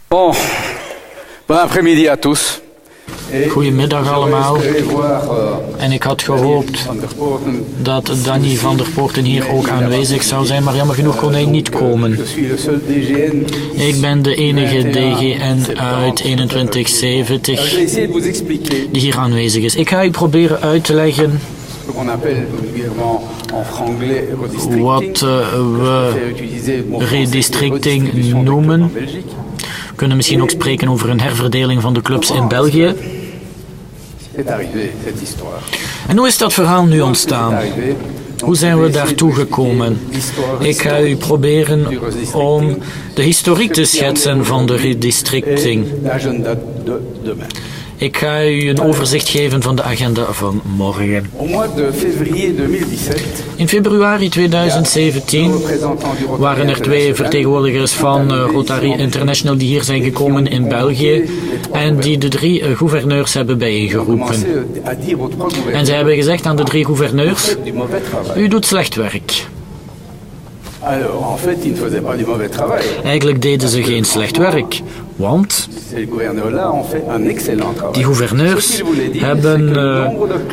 Bon après-midi à tous. Goedemiddag allemaal. En ik had gehoopt dat Danny van der Poorten hier ook aanwezig zou zijn, maar jammer genoeg kon hij niet komen. Ik ben de enige DGN uit 2170 die hier aanwezig is. Ik ga u proberen uit te leggen wat we redistricting noemen. We kunnen misschien ook spreken over een herverdeling van de clubs in België. En hoe is dat verhaal nu ontstaan? Hoe zijn we daartoe gekomen? Ik ga u proberen om de historiek te schetsen van de redistricting. Ik ga u een overzicht geven van de agenda van morgen. In februari 2017 waren er 2 vertegenwoordigers van Rotary International die hier zijn gekomen in België en die de 3 gouverneurs hebben bijeengeroepen. En zij hebben gezegd aan de 3 gouverneurs: u doet slecht werk. Eigenlijk deden ze geen slecht werk, want die gouverneurs hebben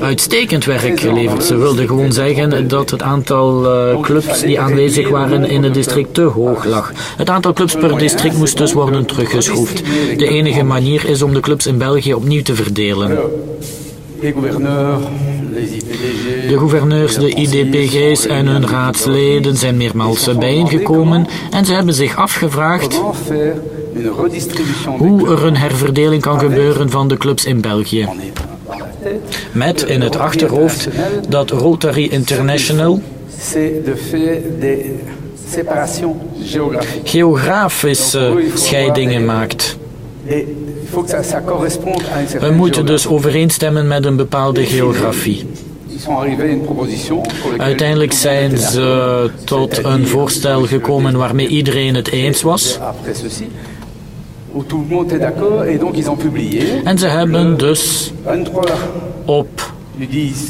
uitstekend werk geleverd. Ze wilden gewoon zeggen dat het aantal clubs die aanwezig waren in het district te hoog lag. Het aantal clubs per district moest dus worden teruggeschroefd. De enige manier is om de clubs in België opnieuw te verdelen. De gouverneurs, de IDPG's en hun raadsleden zijn meermaals bijeengekomen en ze hebben zich afgevraagd hoe er een herverdeling kan gebeuren van de clubs in België. Met in het achterhoofd dat Rotary International geografische scheidingen maakt. We moeten dus overeenstemmen met een bepaalde geografie. Uiteindelijk zijn ze tot een voorstel gekomen waarmee iedereen het eens was. En ze hebben dus op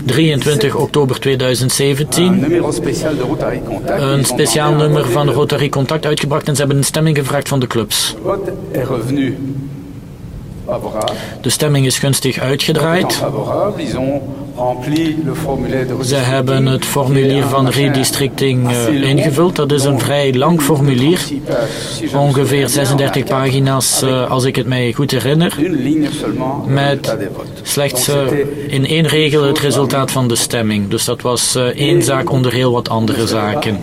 23 oktober 2017 een speciaal nummer van Rotary Contact uitgebracht en ze hebben een stemming gevraagd van de clubs. De stemming is gunstig uitgedraaid. Ze hebben het formulier van redistricting ingevuld. Dat is een vrij lang formulier. Ongeveer 36 pagina's, als ik het mij goed herinner. Met slechts in 1 regel het resultaat van de stemming. Dus dat was 1 zaak onder heel wat andere zaken.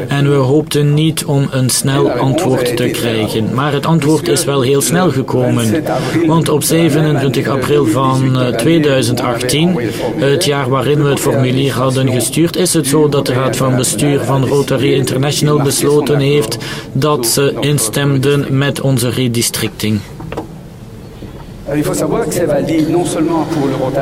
En we hoopten niet om een snel antwoord te krijgen. Maar het antwoord is wel heel snel gekomen. Want op 27 april van 2018, het jaar waarin we het formulier hadden gestuurd, is het zo dat de Raad van Bestuur van Rotary International besloten heeft dat ze instemden met onze redistricting.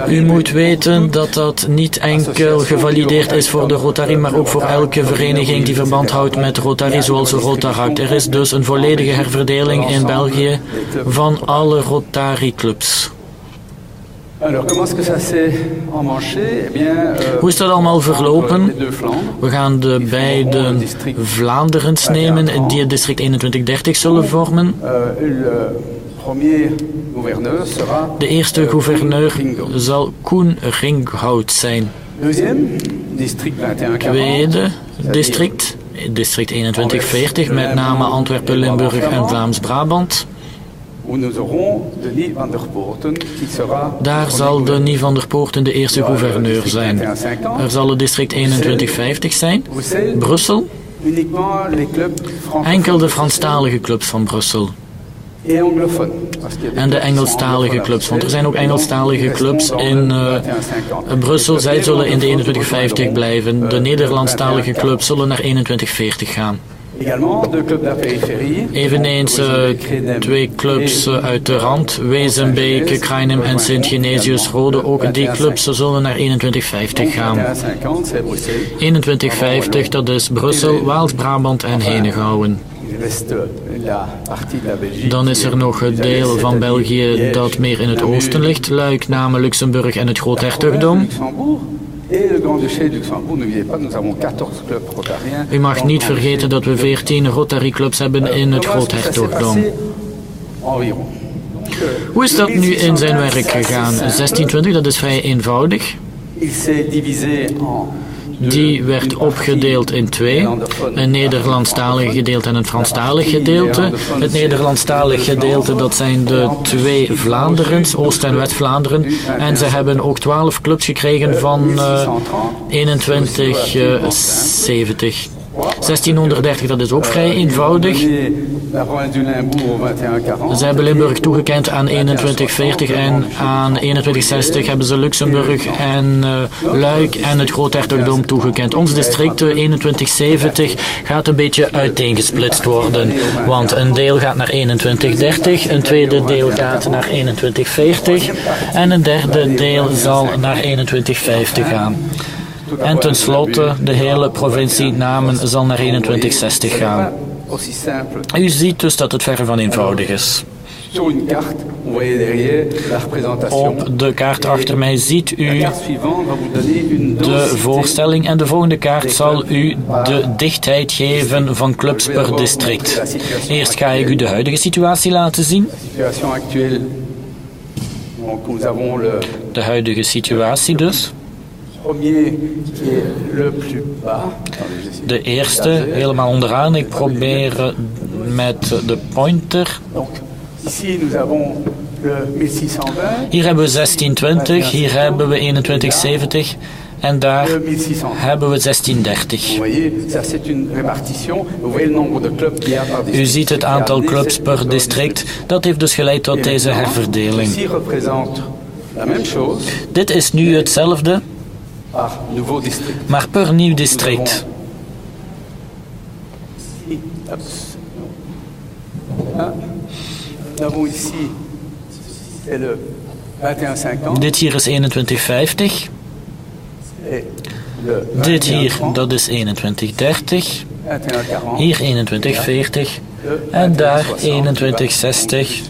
U moet weten dat dat niet enkel gevalideerd is voor de Rotary, maar ook voor elke vereniging die verband houdt met Rotary, zoals Rotaract. Er is dus een volledige herverdeling in België van alle Rotary-clubs. Hoe is dat allemaal verlopen? We gaan de beide Vlaanderens nemen die het district 2130 zullen vormen. De eerste gouverneur zal Koen Ringhout zijn. Tweede district 2140, met name Antwerpen, Limburg en Vlaams-Brabant. Daar zal Denis van der Poorten de eerste gouverneur zijn. Er zal het district 2150 zijn. Brussel. Enkel de Franstalige clubs van Brussel. En de Engelstalige clubs, want er zijn ook Engelstalige clubs in Brussel. Zij zullen in de 2150 blijven. De Nederlandstalige clubs zullen naar 2140 gaan. Eveneens 2 clubs uit de rand, Wezenbeek, Kruinem en Sint-Genesius-Rode. Ook die clubs zullen naar 2150 gaan. 2150, dat is Brussel, Waals-Brabant en Henegouwen. Dan is er nog het deel van België dat meer in het oosten ligt, Luik, Namen, Luxemburg en het Groothertogdom. U mag niet vergeten dat we 14 Rotary clubs hebben in het Groothertogdom. Hoe is dat nu in zijn werk gegaan? 1620, dat is vrij eenvoudig. Die werd opgedeeld in twee, een Nederlandstalig gedeelte en een Franstalig gedeelte. Het Nederlandstalig gedeelte, dat zijn de twee Vlaanderens, Oost- en West-Vlaanderen. En ze hebben ook 12 clubs gekregen van 2170. 1630, dat is ook vrij eenvoudig. Ze hebben Limburg toegekend aan 2140 en aan 2160 hebben ze Luxemburg en Luik en het Groothertogdom toegekend. Ons district 2170 gaat een beetje uiteengesplitst worden, want een deel gaat naar 2130, een tweede deel gaat naar 2140 en een derde deel zal naar 2150 gaan. En tenslotte, de hele provincie Namen zal naar 2160 gaan. U ziet dus dat het verre van eenvoudig is. Op de kaart achter mij ziet u de voorstelling en de volgende kaart zal u de dichtheid geven van clubs per district. Eerst ga ik u de huidige situatie laten zien. De huidige situatie dus. De eerste, helemaal onderaan. Ik probeer met de pointer. Hier hebben we 1620, hier hebben we 2170 en daar hebben we 1630. U ziet het aantal clubs per district. Dat heeft dus geleid tot deze herverdeling. Dit is nu hetzelfde, maar per nieuw district. Dit hier is 2150. Dit hier, dat is 2130. Hier 2140. En daar 2160.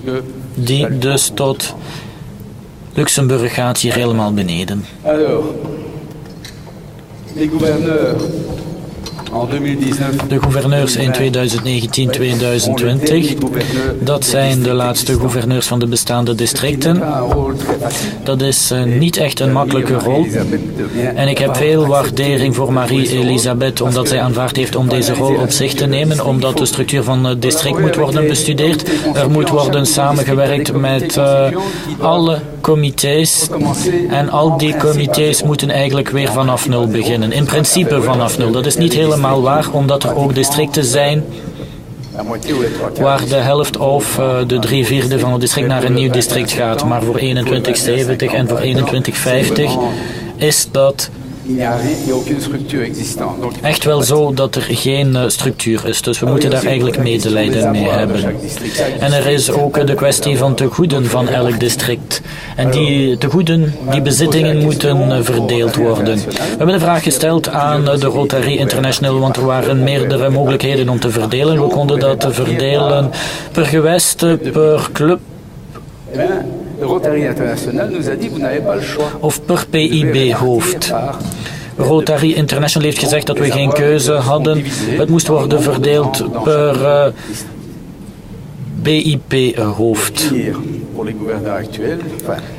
Die dus tot Luxemburg gaat, hier helemaal beneden. De gouverneurs in 2019-2020, dat zijn de laatste gouverneurs van de bestaande districten. Dat is niet echt een makkelijke rol. En ik heb veel waardering voor Marie-Elisabeth, omdat zij aanvaard heeft om deze rol op zich te nemen, omdat de structuur van het district moet worden bestudeerd. Er moet worden samengewerkt met alle comité's. En al die comité's moeten eigenlijk weer vanaf nul beginnen. In principe vanaf nul. Dat is niet helemaal waar, omdat er ook districten zijn waar de helft of de 3/4 van het district naar een nieuw district gaat. Maar voor 2170 en voor 2150 is dat echt wel zo dat er geen structuur is. Dus we moeten daar eigenlijk medelijden mee hebben. En er is ook de kwestie van tegoeden van elk district. En die tegoeden, die bezittingen moeten verdeeld worden. We hebben de vraag gesteld aan de Rotary International, want er waren meerdere mogelijkheden om te verdelen. We konden dat verdelen per gewest, per club. Of per PIB-hoofd. Rotary International heeft gezegd dat we geen keuze hadden. Het moest worden verdeeld per BIP-hoofd.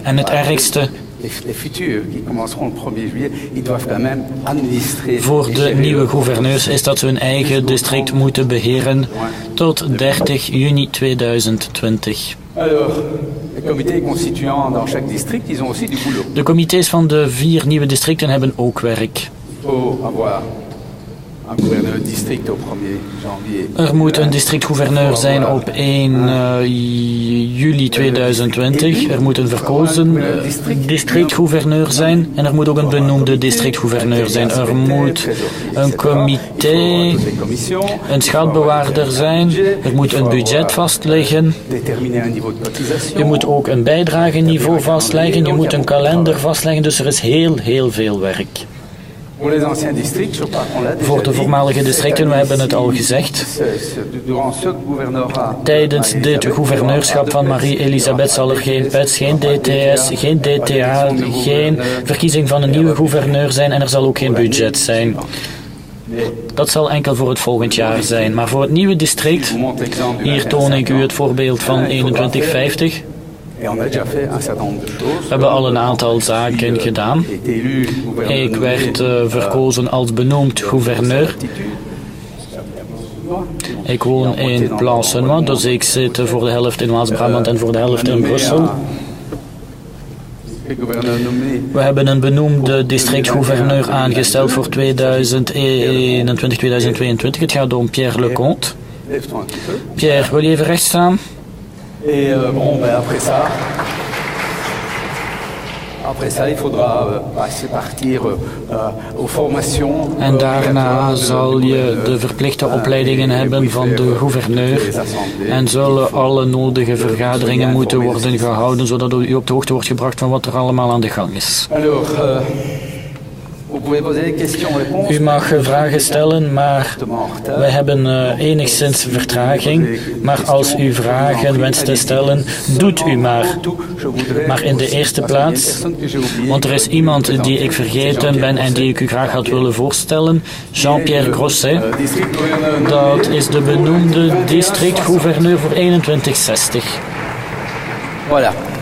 En het ergste, voor de nieuwe gouverneurs is dat ze hun eigen district moeten beheren tot 30 juni 2020. De comité's van de 4 nieuwe districten hebben ook werk. Er moet een districtgouverneur zijn op 1 juli 2020. Er moet een verkozen districtgouverneur zijn en er moet ook een benoemde districtgouverneur zijn. Er moet een comité, een schatbewaarder zijn. Er moet een budget vastleggen. Je moet ook een bijdrageniveau vastleggen. Je moet een kalender vastleggen. Dus er is heel veel werk. Voor de voormalige districten, we hebben het al gezegd. Tijdens dit gouverneurschap van Marie-Elisabeth zal er geen PETS, geen DTS, geen DTA, geen verkiezing van een nieuwe gouverneur zijn en er zal ook geen budget zijn. Dat zal enkel voor het volgend jaar zijn. Maar voor het nieuwe district, hier toon ik u het voorbeeld van 2150. We hebben al een aantal zaken gedaan. Ik werd verkozen als benoemd gouverneur. Ik woon in Plancenoit, dus ik zit voor de helft in Waals-Brabant en voor de helft in Brussel. We hebben een benoemde districtgouverneur aangesteld voor 2021-2022. Het gaat om Pierre Leconte. Pierre, wil je even recht staan? En daarna zal je de verplichte opleidingen hebben van de gouverneur en zullen alle nodige vergaderingen moeten worden gehouden, zodat u op de hoogte wordt gebracht van wat er allemaal aan de gang is. U mag vragen stellen, maar wij hebben enigszins vertraging. Maar als u vragen wenst te stellen, doet u maar. Maar in de eerste plaats, want er is iemand die ik vergeten ben en die ik u graag had willen voorstellen, Jean-Pierre Grosset. Dat is de benoemde districtgouverneur voor 2160. Voilà.